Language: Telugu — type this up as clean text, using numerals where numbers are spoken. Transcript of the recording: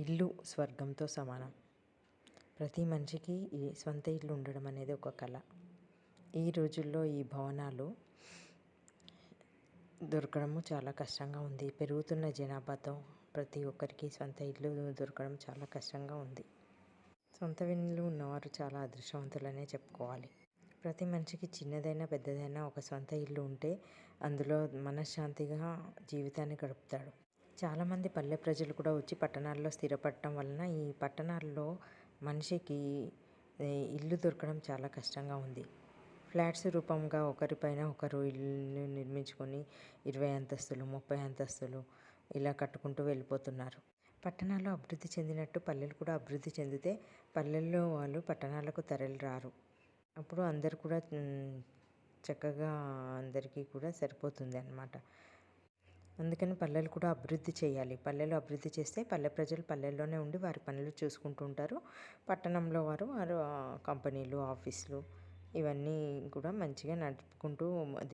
ఇల్లు స్వర్గంతో సమానం. ప్రతి మనిషికి ఈ సొంత ఇల్లు ఉండడం అనేది ఒక కళ. ఈ రోజుల్లో ఈ భవనాలు దొరకడము చాలా కష్టంగా ఉంది. పెరుగుతున్న జనాభాతో ప్రతి ఒక్కరికి సొంత ఇల్లు దొరకడం చాలా కష్టంగా ఉంది. సొంత ఇల్లు ఉన్నవారు చాలా అదృష్టవంతులనే చెప్పుకోవాలి. ప్రతి మనిషికి చిన్నదైనా పెద్దదైనా ఒక సొంత ఇల్లు ఉంటే అందులో మనశ్శాంతిగా జీవితాన్ని గడుపుతాడు. చాలామంది పల్లె ప్రజలు కూడా వచ్చి పట్టణాల్లో స్థిరపడటం వలన ఈ పట్టణాల్లో మనిషికి ఇల్లు దొరకడం చాలా కష్టంగా ఉంది. ఫ్లాట్స్ రూపంగా ఒకరిపైన ఒకరు ఇల్లు నిర్మించుకొని 20 అంతస్తులు 30 అంతస్తులు ఇలా కట్టుకుంటూ వెళ్ళిపోతున్నారు. పట్టణాల్లో అభివృద్ధి చెందినట్టు పల్లెలు కూడా అభివృద్ధి చెందితే పల్లెల్లో వాళ్ళు పట్టణాలకు తరలి రారు. అప్పుడు అందరు కూడా చక్కగా అందరికీ కూడా సరిపోతుంది అన్నమాట. అందుకని పల్లెలు కూడా అభివృద్ధి చేయాలి. పల్లెలు అభివృద్ధి చేస్తే పల్లె ప్రజలు పల్లెల్లోనే ఉండి వారి పనులు చూసుకుంటూ ఉంటారు. పట్టణంలో వారు కంపెనీలు ఆఫీసులు ఇవన్నీ కూడా మంచిగా నడుపుకుంటూ